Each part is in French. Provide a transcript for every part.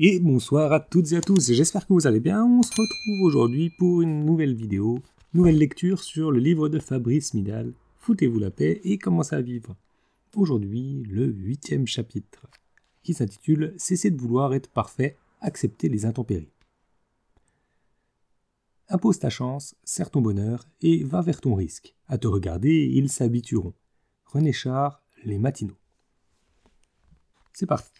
Et bonsoir à toutes et à tous, j'espère que vous allez bien. On se retrouve aujourd'hui pour une nouvelle vidéo, nouvelle lecture sur le livre de Fabrice Midal, Foutez-vous la paix et commencez à vivre. Aujourd'hui, le 8e chapitre, qui s'intitule « Cessez de vouloir être parfait, acceptez les intempéries ». Impose ta chance, serre ton bonheur et va vers ton risque. À te regarder, ils s'habitueront. René Char, Les Matinaux. C'est parti.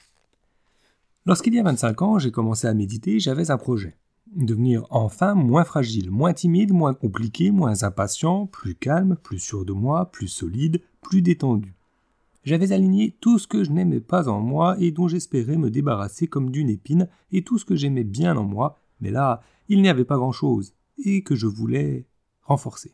Lorsqu'il y a 25 ans, j'ai commencé à méditer, j'avais un projet. Devenir enfin moins fragile, moins timide, moins compliqué, moins impatient, plus calme, plus sûr de moi, plus solide, plus détendu. J'avais aligné tout ce que je n'aimais pas en moi et dont j'espérais me débarrasser comme d'une épine et tout ce que j'aimais bien en moi, mais là, il n'y avait pas grand-chose et que je voulais renforcer.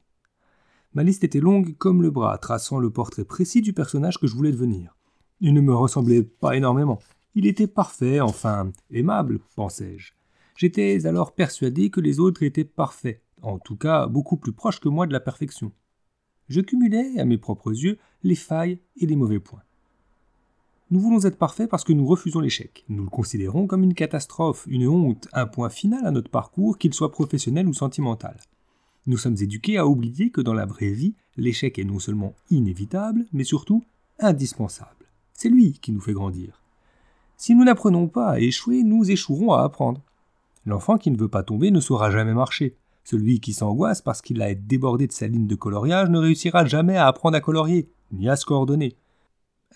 Ma liste était longue comme le bras, traçant le portrait précis du personnage que je voulais devenir. Il ne me ressemblait pas énormément. Il était parfait, enfin aimable, pensais-je. J'étais alors persuadé que les autres étaient parfaits, en tout cas beaucoup plus proches que moi de la perfection. Je cumulais, à mes propres yeux, les failles et les mauvais points. Nous voulons être parfaits parce que nous refusons l'échec. Nous le considérons comme une catastrophe, une honte, un point final à notre parcours, qu'il soit professionnel ou sentimental. Nous sommes éduqués à oublier que dans la vraie vie, l'échec est non seulement inévitable, mais surtout indispensable. C'est lui qui nous fait grandir. Si nous n'apprenons pas à échouer, nous échouerons à apprendre. L'enfant qui ne veut pas tomber ne saura jamais marcher. Celui qui s'angoisse parce qu'il a été débordé de sa ligne de coloriage ne réussira jamais à apprendre à colorier, ni à se coordonner.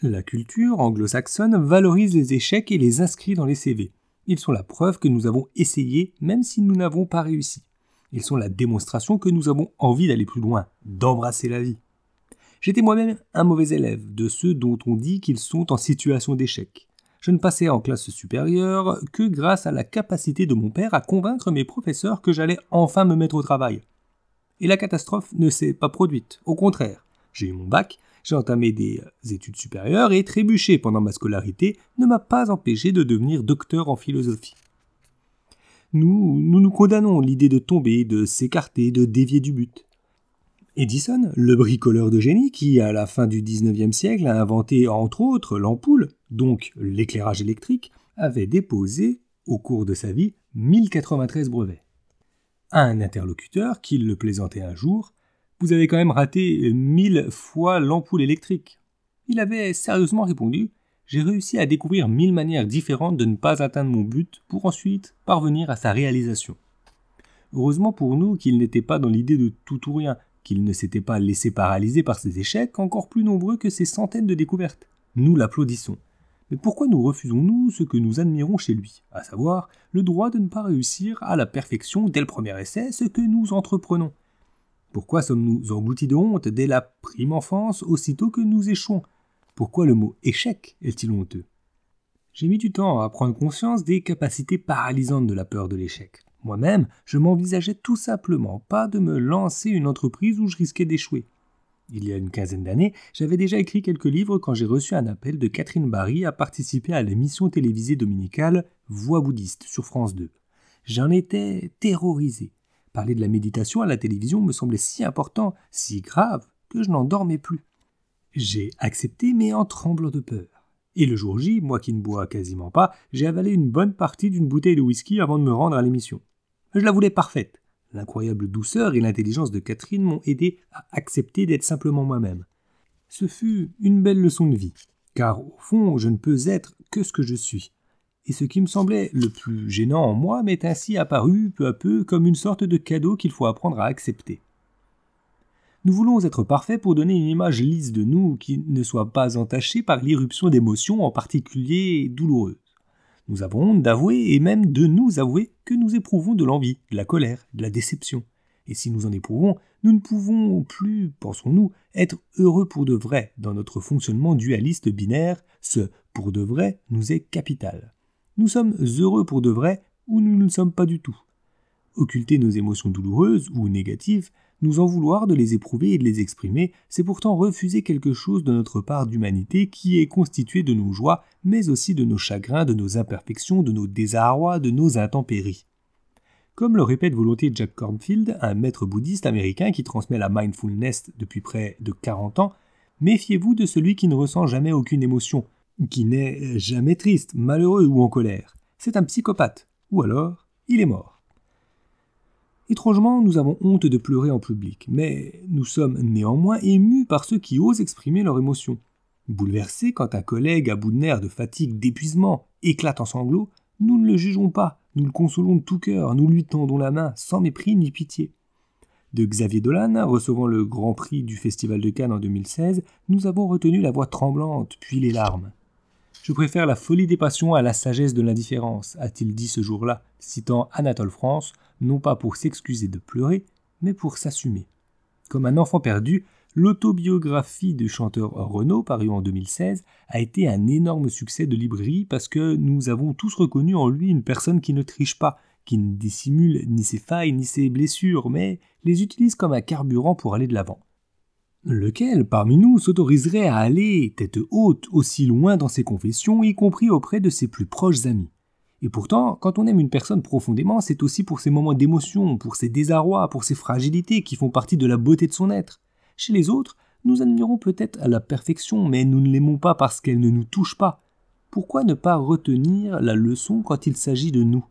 La culture anglo-saxonne valorise les échecs et les inscrit dans les CV. Ils sont la preuve que nous avons essayé, même si nous n'avons pas réussi. Ils sont la démonstration que nous avons envie d'aller plus loin, d'embrasser la vie. J'étais moi-même un mauvais élève, de ceux dont on dit qu'ils sont en situation d'échec. Je ne passais en classe supérieure que grâce à la capacité de mon père à convaincre mes professeurs que j'allais enfin me mettre au travail. Et la catastrophe ne s'est pas produite, au contraire. J'ai eu mon bac, j'ai entamé des études supérieures et trébucher pendant ma scolarité ne m'a pas empêché de devenir docteur en philosophie. Nous condamnons l'idée de tomber, de s'écarter, de dévier du but. Edison, le bricoleur de génie qui, à la fin du XIXe siècle, a inventé entre autres l'ampoule, donc l'éclairage électrique, avait déposé, au cours de sa vie, 1093 brevets. À un interlocuteur qui le plaisantait un jour, « Vous avez quand même raté 1000 fois l'ampoule électrique ». Il avait sérieusement répondu « J'ai réussi à découvrir 1000 manières différentes de ne pas atteindre mon but pour ensuite parvenir à sa réalisation ». Heureusement pour nous qu'il n'était pas dans l'idée de tout ou rien, qu'il ne s'était pas laissé paralyser par ses échecs, encore plus nombreux que ses centaines de découvertes. Nous l'applaudissons. Mais pourquoi nous refusons-nous ce que nous admirons chez lui, à savoir le droit de ne pas réussir à la perfection dès le premier essai ce que nous entreprenons? Pourquoi sommes-nous engloutis de honte dès la prime enfance aussitôt que nous échouons? Pourquoi le mot « échec » est-il honteux? J'ai mis du temps à prendre conscience des capacités paralysantes de la peur de l'échec. Moi-même, je m'envisageais tout simplement pas de me lancer une entreprise où je risquais d'échouer. Il y a une quinzaine d'années, j'avais déjà écrit quelques livres quand j'ai reçu un appel de Catherine Barry à participer à l'émission télévisée dominicale Voix bouddhiste sur France 2. J'en étais terrorisé. Parler de la méditation à la télévision me semblait si important, si grave, que je n'en dormais plus. J'ai accepté, mais en tremblant de peur. Et le jour J, moi qui ne bois quasiment pas, j'ai avalé une bonne partie d'une bouteille de whisky avant de me rendre à l'émission. Je la voulais parfaite. L'incroyable douceur et l'intelligence de Catherine m'ont aidé à accepter d'être simplement moi-même. Ce fut une belle leçon de vie, car au fond, je ne peux être que ce que je suis. Et ce qui me semblait le plus gênant en moi m'est ainsi apparu peu à peu comme une sorte de cadeau qu'il faut apprendre à accepter. Nous voulons être parfaits pour donner une image lisse de nous qui ne soit pas entachée par l'irruption d'émotions en particulier douloureuses. Nous avons honte d'avouer et même de nous avouer que nous éprouvons de l'envie, de la colère, de la déception. Et si nous en éprouvons, nous ne pouvons plus, pensons-nous, être heureux pour de vrai dans notre fonctionnement dualiste binaire. Ce « pour de vrai » nous est capital. Nous sommes heureux pour de vrai ou nous ne le sommes pas du tout. Occulter nos émotions douloureuses ou négatives, nous en vouloir de les éprouver et de les exprimer, c'est pourtant refuser quelque chose de notre part d'humanité qui est constituée de nos joies, mais aussi de nos chagrins, de nos imperfections, de nos désarrois, de nos intempéries. Comme le répète volontiers Jack Kornfield, un maître bouddhiste américain qui transmet la mindfulness depuis près de 40 ans, méfiez-vous de celui qui ne ressent jamais aucune émotion, qui n'est jamais triste, malheureux ou en colère. c'est un psychopathe, ou alors il est mort. Étrangement, nous avons honte de pleurer en public, mais nous sommes néanmoins émus par ceux qui osent exprimer leurs émotions. Bouleversés quand un collègue à bout de nerfs, de fatigue, d'épuisement éclate en sanglots, nous ne le jugeons pas, nous le consolons de tout cœur, nous lui tendons la main sans mépris ni pitié. De Xavier Dolan, recevant le Grand Prix du Festival de Cannes en 2016, nous avons retenu la voix tremblante, puis les larmes. « Je préfère la folie des passions à la sagesse de l'indifférence », a-t-il dit ce jour-là, citant Anatole France, non pas pour s'excuser de pleurer, mais pour s'assumer. Comme un enfant perdu, l'autobiographie du chanteur Renaud, parue en 2016, a été un énorme succès de librairie parce que nous avons tous reconnu en lui une personne qui ne triche pas, qui ne dissimule ni ses failles ni ses blessures, mais les utilise comme un carburant pour aller de l'avant. Lequel, parmi nous, s'autoriserait à aller, tête haute, aussi loin dans ses confessions, y compris auprès de ses plus proches amis? Et pourtant, quand on aime une personne profondément, c'est aussi pour ses moments d'émotion, pour ses désarrois, pour ses fragilités qui font partie de la beauté de son être. Chez les autres, nous admirons peut-être la perfection, mais nous ne l'aimons pas parce qu'elle ne nous touche pas. Pourquoi ne pas retenir la leçon quand il s'agit de nous?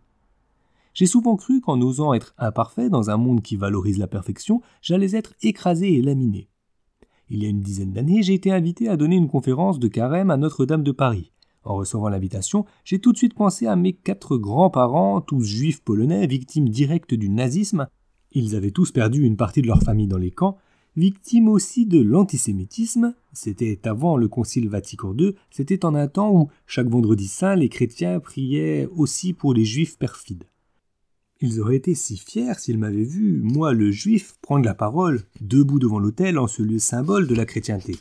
J'ai souvent cru qu'en osant être imparfait dans un monde qui valorise la perfection, j'allais être écrasé et laminé. Il y a une dizaine d'années, j'ai été invité à donner une conférence de carême à Notre-Dame de Paris. En recevant l'invitation, j'ai tout de suite pensé à mes 4 grands-parents, tous juifs polonais, victimes directes du nazisme. Ils avaient tous perdu une partie de leur famille dans les camps, victimes aussi de l'antisémitisme. C'était avant le Concile Vatican II, c'était en un temps où, chaque vendredi saint, les chrétiens priaient aussi pour les juifs perfides. Ils auraient été si fiers s'ils m'avaient vu, moi le juif, prendre la parole, debout devant l'autel en ce lieu symbole de la chrétienté.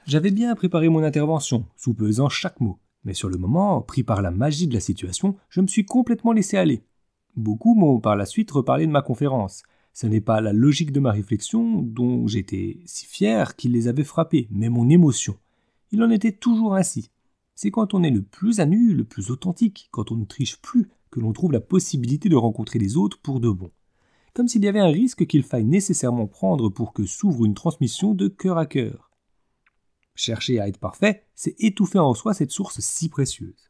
J'avais bien préparé mon intervention, soupesant chaque mot, mais sur le moment, pris par la magie de la situation, je me suis complètement laissé aller. Beaucoup m'ont par la suite reparlé de ma conférence. Ce n'est pas la logique de ma réflexion, dont j'étais si fier, qui les avait frappés, mais mon émotion. Il en était toujours ainsi. C'est quand on est le plus à nu, le plus authentique, quand on ne triche plus, que l'on trouve la possibilité de rencontrer les autres pour de bon. Comme s'il y avait un risque qu'il faille nécessairement prendre pour que s'ouvre une transmission de cœur à cœur. Chercher à être parfait, c'est étouffer en soi cette source si précieuse.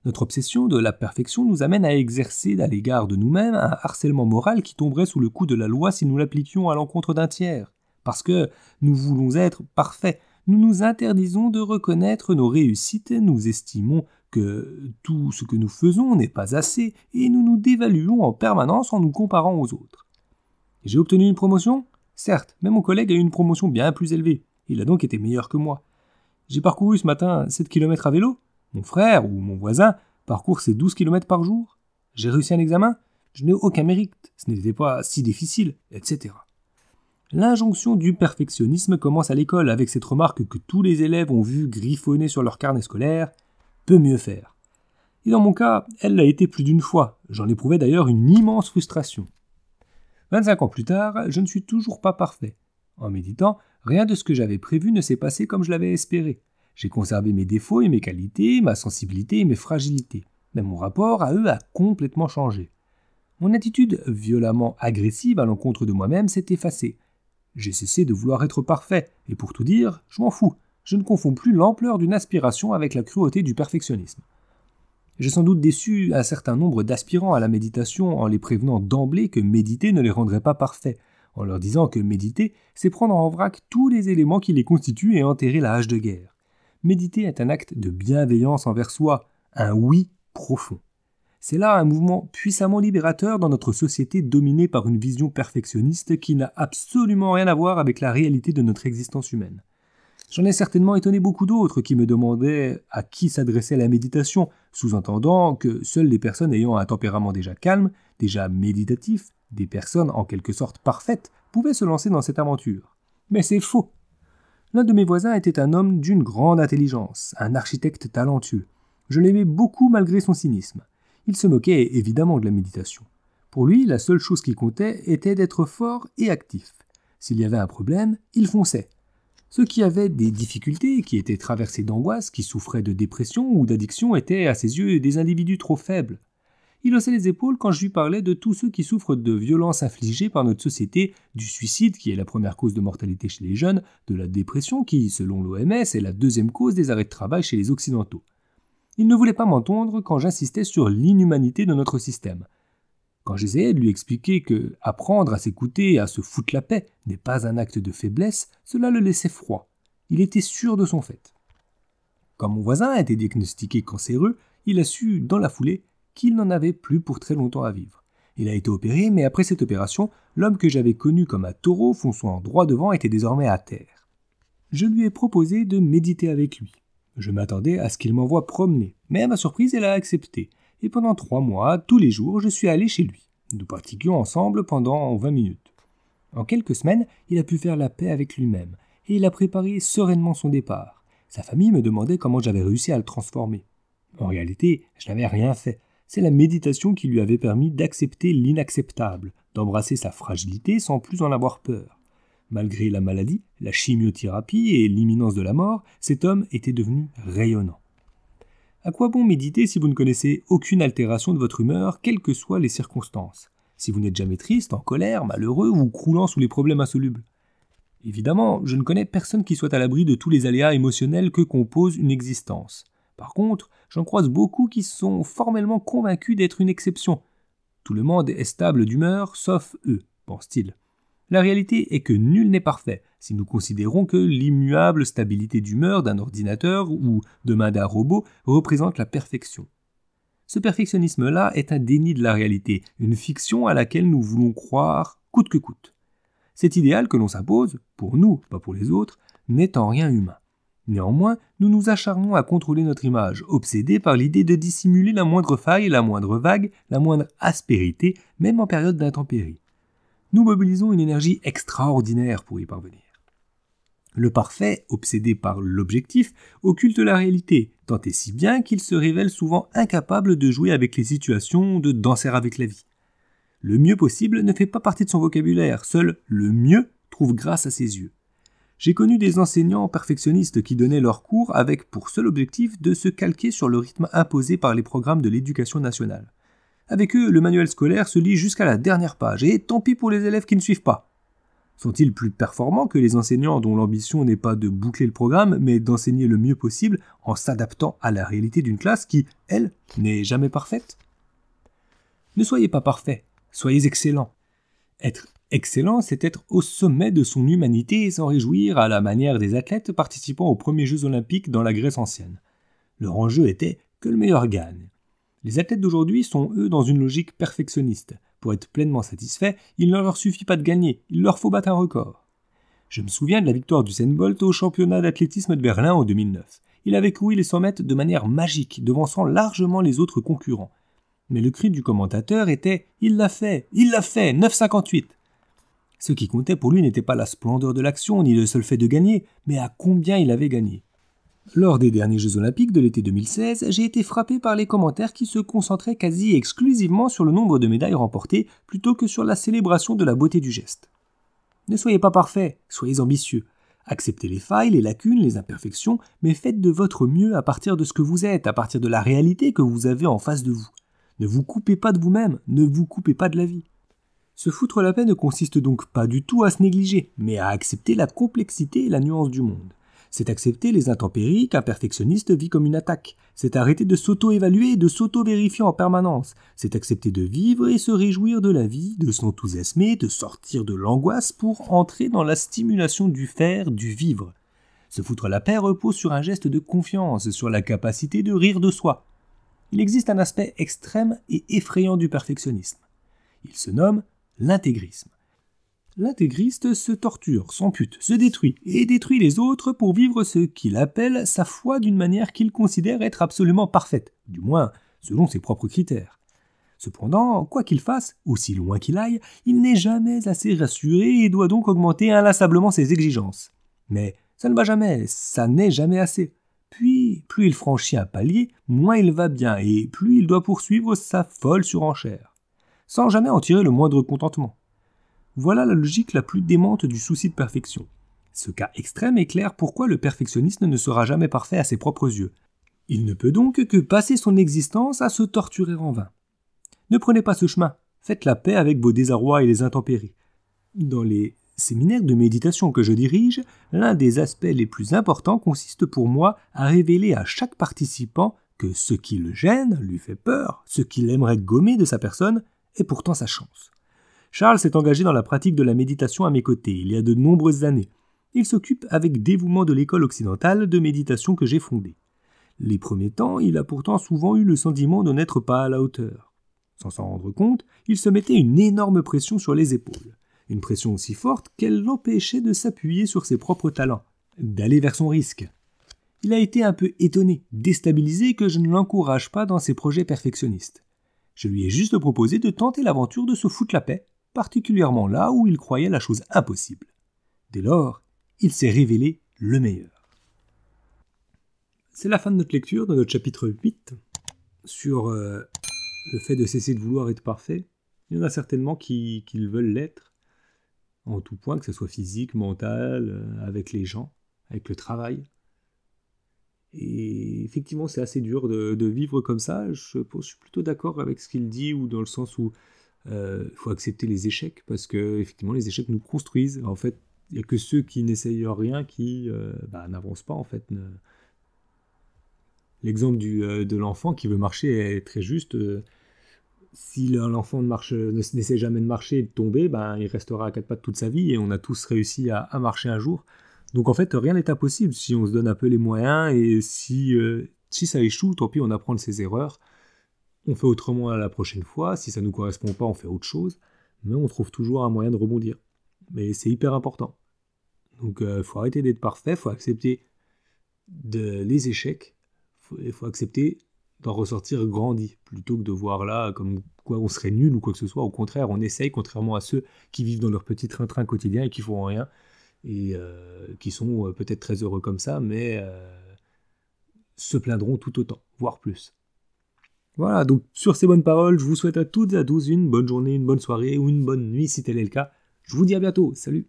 Notre obsession de la perfection nous amène à exercer à l'égard de nous-mêmes un harcèlement moral qui tomberait sous le coup de la loi si nous l'appliquions à l'encontre d'un tiers. Parce que nous voulons être parfaits, nous nous interdisons de reconnaître nos réussites, nous estimons que tout ce que nous faisons n'est pas assez et nous nous dévaluons en permanence en nous comparant aux autres. J'ai obtenu une promotion? Certes, mais mon collègue a eu une promotion bien plus élevée. Il a donc été meilleur que moi. J'ai parcouru ce matin 7 km à vélo. Mon frère ou mon voisin parcourt ses 12 km par jour. J'ai réussi un examen. Je n'ai aucun mérite. Ce n'était pas si difficile, etc. L'injonction du perfectionnisme commence à l'école avec cette remarque que tous les élèves ont vu griffonner sur leur carnet scolaire « peut mieux faire ». Et dans mon cas, elle l'a été plus d'une fois. J'en éprouvais d'ailleurs une immense frustration. 25 ans plus tard, je ne suis toujours pas parfait. En méditant, rien de ce que j'avais prévu ne s'est passé comme je l'avais espéré. J'ai conservé mes défauts et mes qualités, ma sensibilité et mes fragilités. Mais mon rapport à eux a complètement changé. Mon attitude violemment agressive à l'encontre de moi-même s'est effacée. J'ai cessé de vouloir être parfait, et pour tout dire, je m'en fous. Je ne confonds plus l'ampleur d'une aspiration avec la cruauté du perfectionnisme. J'ai sans doute déçu un certain nombre d'aspirants à la méditation en les prévenant d'emblée que méditer ne les rendrait pas parfaits, en leur disant que méditer, c'est prendre en vrac tous les éléments qui les constituent et enterrer la hache de guerre. Méditer est un acte de bienveillance envers soi, un oui profond. C'est là un mouvement puissamment libérateur dans notre société dominée par une vision perfectionniste qui n'a absolument rien à voir avec la réalité de notre existence humaine. J'en ai certainement étonné beaucoup d'autres qui me demandaient à qui s'adressait la méditation, sous-entendant que seules les personnes ayant un tempérament déjà calme, déjà méditatif, des personnes en quelque sorte parfaites, pouvaient se lancer dans cette aventure. Mais c'est faux. L'un de mes voisins était un homme d'une grande intelligence, un architecte talentueux. Je l'aimais beaucoup malgré son cynisme. Il se moquait évidemment de la méditation. Pour lui, la seule chose qui comptait était d'être fort et actif. S'il y avait un problème, il fonçait. Ceux qui avaient des difficultés, qui étaient traversés d'angoisse, qui souffraient de dépression ou d'addiction étaient, à ses yeux, des individus trop faibles. Il haussait les épaules quand je lui parlais de tous ceux qui souffrent de violences infligées par notre société, du suicide qui est la première cause de mortalité chez les jeunes, de la dépression qui, selon l'OMS, est la deuxième cause des arrêts de travail chez les Occidentaux. Il ne voulait pas m'entendre quand j'insistais sur l'inhumanité de notre système. Quand j'essayais de lui expliquer que apprendre à s'écouter et à se foutre la paix n'est pas un acte de faiblesse, cela le laissait froid. Il était sûr de son fait. Quand mon voisin a été diagnostiqué cancéreux, il a su, dans la foulée, qu'il n'en avait plus pour très longtemps à vivre. Il a été opéré, mais après cette opération, l'homme que j'avais connu comme un taureau fonçant droit devant était désormais à terre. Je lui ai proposé de méditer avec lui. Je m'attendais à ce qu'il m'envoie promener, mais à ma surprise, elle a accepté. Et pendant 3 mois, tous les jours, je suis allé chez lui. Nous pratiquions ensemble pendant 20 minutes. En quelques semaines, il a pu faire la paix avec lui-même, et il a préparé sereinement son départ. Sa famille me demandait comment j'avais réussi à le transformer. En réalité, je n'avais rien fait. C'est la méditation qui lui avait permis d'accepter l'inacceptable, d'embrasser sa fragilité sans plus en avoir peur. Malgré la maladie, la chimiothérapie et l'imminence de la mort, cet homme était devenu rayonnant. À quoi bon méditer si vous ne connaissez aucune altération de votre humeur, quelles que soient les circonstances? Si vous n'êtes jamais triste, en colère, malheureux ou croulant sous les problèmes insolubles? Évidemment, je ne connais personne qui soit à l'abri de tous les aléas émotionnels que compose une existence. Par contre, j'en croise beaucoup qui sont formellement convaincus d'être une exception. Tout le monde est stable d'humeur, sauf eux, pense-t-il. La réalité est que nul n'est parfait, si nous considérons que l'immuable stabilité d'humeur d'un ordinateur ou de main d'un robot représente la perfection. Ce perfectionnisme-là est un déni de la réalité, une fiction à laquelle nous voulons croire coûte que coûte. Cet idéal que l'on s'impose, pour nous, pas pour les autres, n'est en rien humain. Néanmoins, nous nous acharnons à contrôler notre image, obsédés par l'idée de dissimuler la moindre faille, la moindre vague, la moindre aspérité, même en période d'intempérie. Nous mobilisons une énergie extraordinaire pour y parvenir. Le parfait, obsédé par l'objectif, occulte la réalité, tant et si bien qu'il se révèle souvent incapable de jouer avec les situations, de danser avec la vie. Le mieux possible ne fait pas partie de son vocabulaire, seul le mieux trouve grâce à ses yeux. J'ai connu des enseignants perfectionnistes qui donnaient leurs cours avec pour seul objectif de se calquer sur le rythme imposé par les programmes de l'éducation nationale. Avec eux, le manuel scolaire se lit jusqu'à la dernière page, et tant pis pour les élèves qui ne suivent pas. Sont-ils plus performants que les enseignants dont l'ambition n'est pas de boucler le programme, mais d'enseigner le mieux possible en s'adaptant à la réalité d'une classe qui, elle, n'est jamais parfaite? Ne soyez pas parfaits, soyez excellents. Être excellent, c'est être au sommet de son humanité et s'en réjouir à la manière des athlètes participant aux premiers Jeux olympiques dans la Grèce ancienne. Leur enjeu était que le meilleur gagne. Les athlètes d'aujourd'hui sont, eux, dans une logique perfectionniste. Pour être pleinement satisfaits, il ne leur suffit pas de gagner, il leur faut battre un record. Je me souviens de la victoire d'Usain Bolt au championnat d'athlétisme de Berlin en 2009. Il avait couru les 100 mètres de manière magique, devançant largement les autres concurrents. Mais le cri du commentateur était « Il l'a fait, 9,58 !» Ce qui comptait pour lui n'était pas la splendeur de l'action, ni le seul fait de gagner, mais à combien il avait gagné. Lors des derniers Jeux Olympiques de l'été 2016, j'ai été frappé par les commentaires qui se concentraient quasi exclusivement sur le nombre de médailles remportées plutôt que sur la célébration de la beauté du geste. Ne soyez pas parfaits, soyez ambitieux. Acceptez les failles, les lacunes, les imperfections, mais faites de votre mieux à partir de ce que vous êtes, à partir de la réalité que vous avez en face de vous. Ne vous coupez pas de vous-même, ne vous coupez pas de la vie. Se foutre la paix ne consiste donc pas du tout à se négliger, mais à accepter la complexité et la nuance du monde. C'est accepter les intempéries qu'un perfectionniste vit comme une attaque. C'est arrêter de s'auto-évaluer et de s'auto-vérifier en permanence. C'est accepter de vivre et se réjouir de la vie, de s'enthousiasmer, de sortir de l'angoisse pour entrer dans la stimulation du faire, du vivre. Se foutre la paix repose sur un geste de confiance, sur la capacité de rire de soi. Il existe un aspect extrême et effrayant du perfectionnisme. Il se nomme l'intégrisme. L'intégriste se torture, s'ampute, se détruit et détruit les autres pour vivre ce qu'il appelle sa foi d'une manière qu'il considère être absolument parfaite, du moins selon ses propres critères. Cependant, quoi qu'il fasse, aussi loin qu'il aille, il n'est jamais assez rassuré et doit donc augmenter inlassablement ses exigences. Mais ça ne va jamais, ça n'est jamais assez. Puis, plus il franchit un palier, moins il va bien et plus il doit poursuivre sa folle surenchère, sans jamais en tirer le moindre contentement. Voilà la logique la plus démente du souci de perfection. Ce cas extrême éclaire pourquoi le perfectionniste ne sera jamais parfait à ses propres yeux. Il ne peut donc que passer son existence à se torturer en vain. Ne prenez pas ce chemin, faites la paix avec vos désarrois et les intempéries. Dans les séminaires de méditation que je dirige, l'un des aspects les plus importants consiste pour moi à révéler à chaque participant que ce qui le gêne lui fait peur, ce qu'il aimerait gommer de sa personne est pourtant sa chance. Charles s'est engagé dans la pratique de la méditation à mes côtés il y a de nombreuses années. Il s'occupe avec dévouement de l'école occidentale de méditation que j'ai fondée. Les premiers temps, il a pourtant souvent eu le sentiment de n'être pas à la hauteur. Sans s'en rendre compte, il se mettait une énorme pression sur les épaules. Une pression aussi forte qu'elle l'empêchait de s'appuyer sur ses propres talents, d'aller vers son risque. Il a été un peu étonné, déstabilisé que je ne l'encourage pas dans ses projets perfectionnistes. Je lui ai juste proposé de tenter l'aventure de se foutre la paix, particulièrement là où il croyait la chose impossible. Dès lors, il s'est révélé le meilleur. C'est la fin de notre lecture, de notre chapitre 8, sur le fait de cesser de vouloir être parfait. Il y en a certainement qui veulent l'être, en tout point, que ce soit physique, mental, avec les gens, avec le travail. Et effectivement, c'est assez dur de vivre comme ça. Je suis plutôt d'accord avec ce qu'il dit, ou dans le sens où il faut accepter les échecs, parce que effectivement, les échecs nous construisent. En fait, il n'y a que ceux qui n'essayent rien qui n'avancent pas, en fait. L'exemple de l'enfant qui veut marcher est très juste. Si l'enfant n'essaie jamais de marcher et de tomber, il restera à quatre pattes toute sa vie, et on a tous réussi à marcher un jour. Donc en fait, rien n'est impossible si on se donne un peu les moyens, et si ça échoue, tant pis, on apprend de ses erreurs. On fait autrement la prochaine fois. Si ça ne nous correspond pas, on fait autre chose. Mais on trouve toujours un moyen de rebondir. Mais c'est hyper important. Donc il faut arrêter d'être parfait, il faut accepter les échecs, il faut accepter d'en ressortir grandi, plutôt que de voir là comme quoi on serait nul ou quoi que ce soit. Au contraire, on essaye, contrairement à ceux qui vivent dans leur petit train-train quotidien et qui font rien, et qui sont peut-être très heureux comme ça, mais se plaindront tout autant, voire plus. Voilà, donc sur ces bonnes paroles, je vous souhaite à toutes et à tous une bonne journée, une bonne soirée ou une bonne nuit si tel est le cas. Je vous dis à bientôt, salut!